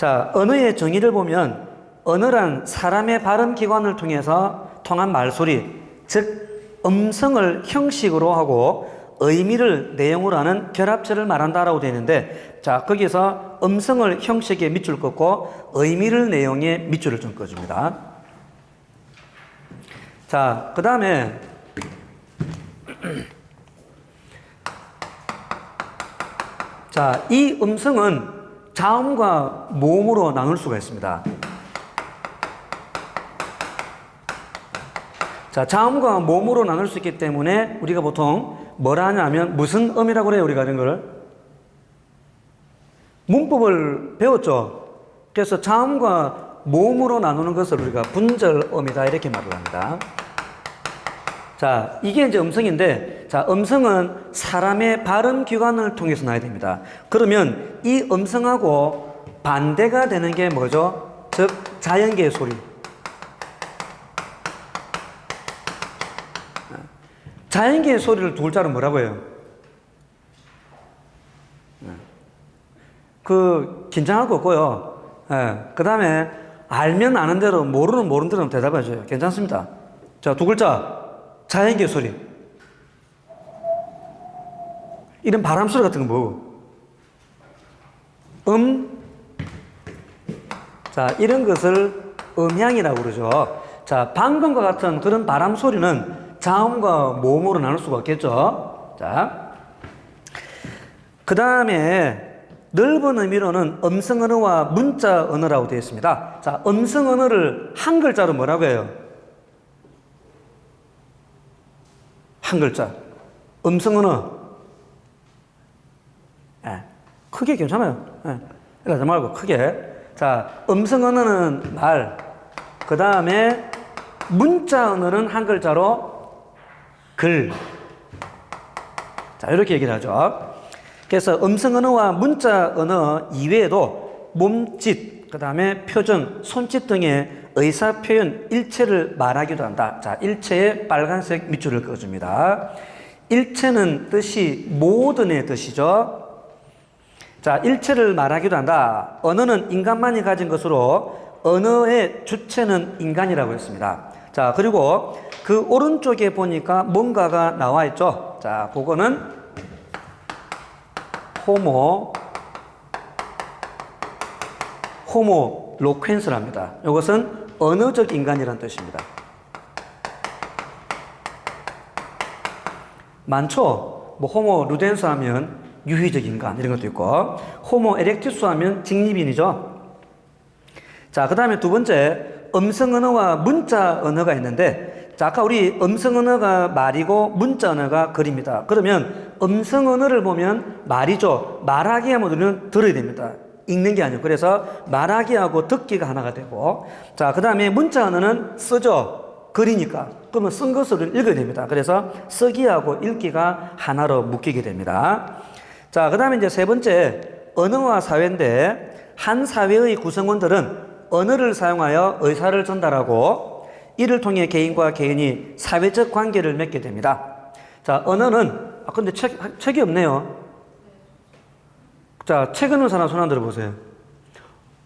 자, 언어의 정의를 보면 언어란 사람의 발음 기관을 통해서 통한 말소리, 즉 음성을 형식으로 하고 의미를 내용으로 하는 결합체를 말한다라고 되어 있는데, 자, 거기서 음성을 형식에 밑줄 긋고 의미를 내용에 밑줄을 좀 그어줍니다. 자, 그 다음에 자, 이 음성은 자음과 모음으로 나눌 수가 있습니다. 자, 자음과 모음으로 나눌 수 있기 때문에 우리가 보통 뭐라 하냐면 무슨 음이라고 그래요, 우리가 이런 걸? 문법을 배웠죠. 그래서 자음과 모음으로 나누는 것을 우리가 분절음이다 이렇게 말을 합니다. 자, 이게 이제 음성인데, 자, 음성은 사람의 발음 기관을 통해서 나야 됩니다. 그러면 이 음성하고 반대가 되는 게 뭐죠? 즉, 자연계의 소리. 자연계의 소리를 두 글자로 뭐라고 해요? 긴장할 거 없고요. 그 다음에 알면 아는 대로, 모르는 모르는 대로 대답해줘요. 괜찮습니다. 자, 두 글자. 자연계 소리. 이런 바람 소리 같은 거 뭐? 자, 이런 것을 음향이라고 그러죠. 자, 방금과 같은 그런 바람 소리는 자음과 모음으로 나눌 수가 없겠죠. 자, 그 다음에 넓은 의미로는 음성 언어와 문자 언어라고 되어 있습니다. 자, 음성 언어를 한 글자로 뭐라고 해요? 한 글자. 음성 언어. 크게 괜찮아요. 이러지 말고 크게. 자, 음성 언어는 말. 그 다음에 문자 언어는 한 글자로 글. 자, 이렇게 얘기를 하죠. 그래서 음성 언어와 문자 언어 이외에도 몸짓, 그 다음에 표정, 손짓 등의 의사 표현 일체를 말하기도 한다. 자, 일체에 빨간색 밑줄을 그어줍니다. 일체는 뜻이 모든의 뜻이죠. 자, 일체를 말하기도 한다. 언어는 인간만이 가진 것으로 언어의 주체는 인간이라고 했습니다. 자, 그리고 그 오른쪽에 보니까 뭔가가 나와 있죠. 자, 그거는 호모 로퀸스랍니다. 이것은 언어적 인간이라는 뜻입니다. 많죠? 뭐 호모 루덴스 하면 유희적 인간 이런 것도 있고, 호모 에렉투스 하면 직립인이죠. 자, 그 다음에 두 번째 음성 언어와 문자 언어가 있는데, 자, 아까 우리 음성 언어가 말이고 문자 언어가 글입니다. 그러면 음성 언어를 보면 말이죠. 말하기 하면 우리는 들어야 됩니다. 읽는 게 아니고. 그래서 말하기하고 듣기가 하나가 되고, 자, 그 다음에 문자 언어는 쓰죠. 글이니까. 그러면 쓴 것을 읽어야 됩니다. 그래서 쓰기하고 읽기가 하나로 묶이게 됩니다. 자, 그 다음에 이제 세 번째 언어와 사회인데, 한 사회의 구성원들은 언어를 사용하여 의사를 전달하고 이를 통해 개인과 개인이 사회적 관계를 맺게 됩니다. 자, 언어는, 근데 책이 없네요. 자, 책 읽는 사람 손 안 들어보세요.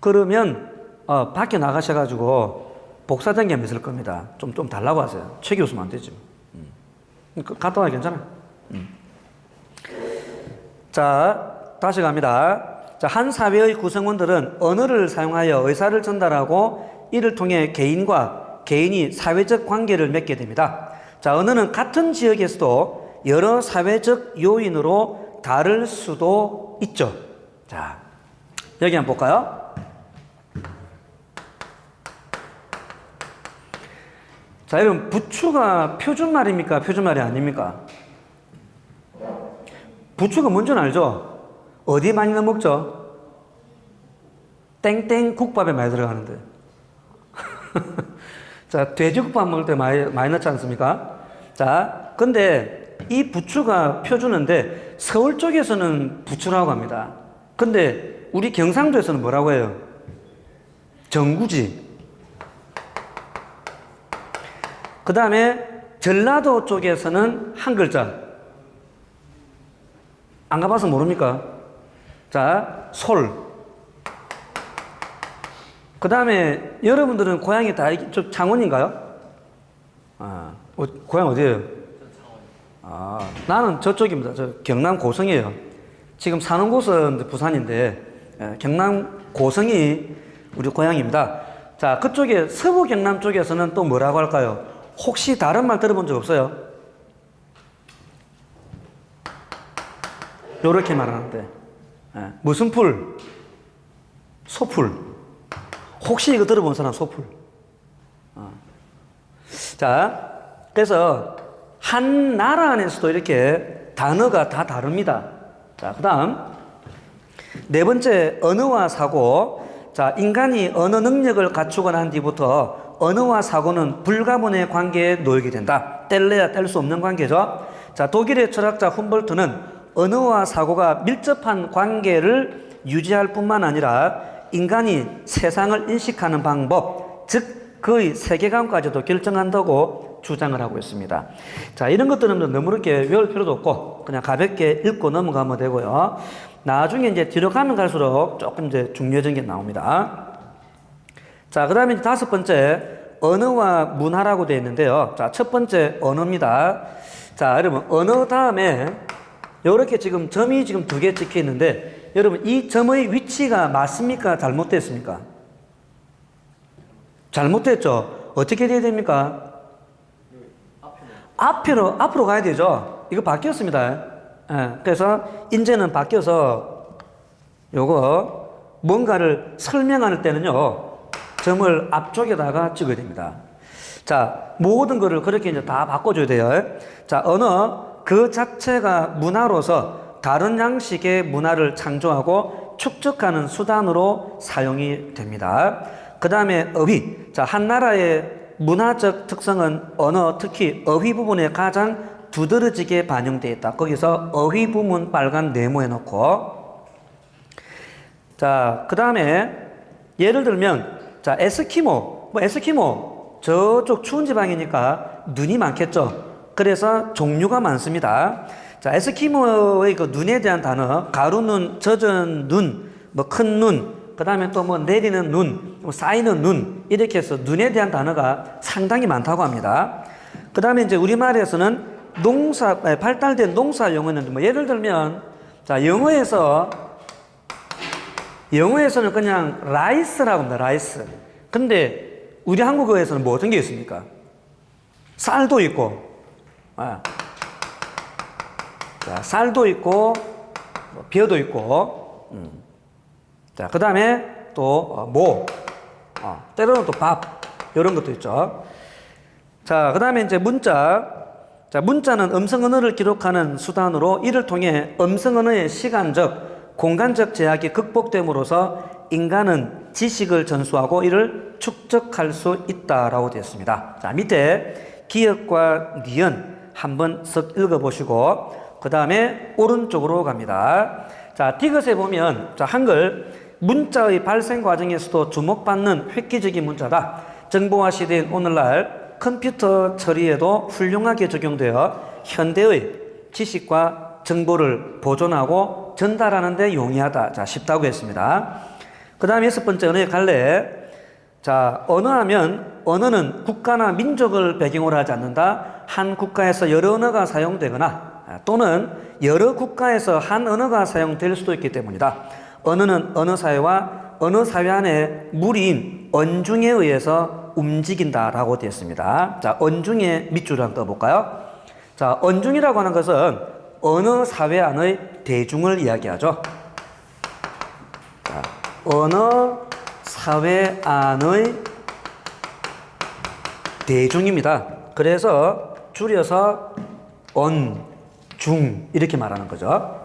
그러면, 밖에 나가셔가지고 복사된 게 있을 겁니다. 좀 달라고 하세요. 책이 없으면 안 되지. 갔다 와, 괜찮아요. 자, 다시 갑니다. 자, 한 사회의 구성원들은 언어를 사용하여 의사를 전달하고 이를 통해 개인과 개인이 사회적 관계를 맺게 됩니다. 자, 언어는 같은 지역에서도 여러 사회적 요인으로 다를 수도 있죠. 자, 여기 한번 볼까요? 자, 여러분, 부추가 표준말입니까? 표준말이 아닙니까? 부추가 뭔지는 알죠? 어디에 많이 넣어 먹죠? 땡땡 국밥에 많이 들어가는데. 자, 돼지국밥 먹을 때 많이 넣지 않습니까? 자, 근데 이 부추가 표준어인데 서울 쪽에서는 부추라고 합니다. 근데 우리 경상도에서는 뭐라고 해요? 정구지. 그 다음에 전라도 쪽에서는 한 글자. 안 가봐서 모릅니까? 자, 솔. 그 다음에 여러분들은 고향이 다 저 창원인가요? 고향 어디예요? 나는 저쪽입니다. 저 경남 고성이에요. 지금 사는 곳은 부산인데 경남 고성이 우리 고향입니다. 자, 그쪽에 서부 경남 쪽에서는 또 뭐라고 할까요? 혹시 다른 말 들어본 적 없어요? 요렇게 말하는데 무슨 풀? 소풀. 혹시 이거 들어본 사람 소풀? 자, 그래서 한 나라 안에서도 이렇게 단어가 다 다릅니다. 자, 그 다음 네 번째, 언어와 사고. 자, 인간이 언어 능력을 갖추고 난 뒤부터 언어와 사고는 불가분의 관계에 놓이게 된다. 뗄래야 뗄 수 없는 관계죠. 자, 독일의 철학자 훔볼트는 언어와 사고가 밀접한 관계를 유지할 뿐만 아니라 인간이 세상을 인식하는 방법, 즉 그의 세계관까지도 결정한다고 주장을 하고 있습니다. 자, 이런 것들은 너무 이렇게 외울 필요도 없고 그냥 가볍게 읽고 넘어가면 되고요. 나중에 이제 뒤로 가면 갈수록 조금 이제 중요해진 게 나옵니다. 자, 그 다음에 다섯 번째, 언어와 문화라고 되어 있는데요. 자, 첫 번째 언어입니다. 자, 여러분, 언어 다음에 이렇게 지금 점이 지금 두 개 찍혀 있는데, 여러분, 이 점의 위치가 맞습니까? 잘못됐습니까? 잘못됐죠? 어떻게 돼야 됩니까? 앞으로 가야 되죠? 이거 바뀌었습니다. 그래서 이제는 바뀌어서 요거 뭔가를 설명할 때는요, 점을 앞쪽에다가 찍어야 됩니다. 자, 모든 거를 그렇게 이제 다 바꿔줘야 돼요. 자, 언어 그 자체가 문화로서 다른 양식의 문화를 창조하고 축적하는 수단으로 사용이 됩니다. 그 다음에 어휘. 자, 한 나라의 문화적 특성은 언어, 특히 어휘 부분에 가장 두드러지게 반영되어 있다. 거기서 어휘 부분 빨간 네모해 놓고. 자, 그 다음에 예를 들면, 자, 에스키모. 에스키모 저쪽 추운 지방이니까 눈이 많겠죠. 그래서 종류가 많습니다. 자, 에스키모의 그 눈에 대한 단어, 가루눈, 젖은 눈, 뭐 큰 눈, 그 다음에 또 뭐 내리는 눈, 쌓이는 눈, 이렇게 해서 눈에 대한 단어가 상당히 많다고 합니다. 그 다음에 이제 우리말에서는 발달된 농사 용어는 뭐 예를 들면, 자, 영어에서는 그냥 라이스라고 합니다. 라이스. 근데 우리 한국어에서는 뭐 어떤 게 있습니까? 쌀도 있고, 자, 쌀도 있고, 벼도 있고, 자, 그 다음에 또 때로는 또 밥, 이런 것도 있죠. 자, 그 다음에 이제 문자. 자, 문자는 음성 언어를 기록하는 수단으로 이를 통해 음성 언어의 시간적, 공간적 제약이 극복됨으로써 인간은 지식을 전수하고 이를 축적할 수 있다라고 되어 있습니다. 자, 밑에 기역과 니은 한번 쓱 읽어보시고 그 다음에 오른쪽으로 갑니다. 자, 디귿에 보면, 자, 한글 문자의 발생 과정에서도 주목받는 획기적인 문자다. 정보화 시대인 오늘날 컴퓨터 처리에도 훌륭하게 적용되어 현대의 지식과 정보를 보존하고 전달하는 데 용이하다. 자, 쉽다고 했습니다. 그 다음에 여섯 번째 언어의 갈래. 자, 언어하면 언어는 국가나 민족을 배경으로 하지 않는다. 한 국가에서 여러 언어가 사용되거나 또는 여러 국가에서 한 언어가 사용될 수도 있기 때문이다. 언어는 언어사회와 언어사회 안에 무리인 언중에 의해서 움직인다라고 되어 있습니다. 자, 언중의 밑줄을 한번 떠볼까요? 자, 언중이라고 하는 것은 언어사회 안의 대중을 이야기하죠. 자, 언어사회 안의 대중입니다. 그래서 줄여서 언, 중 이렇게 말하는 거죠.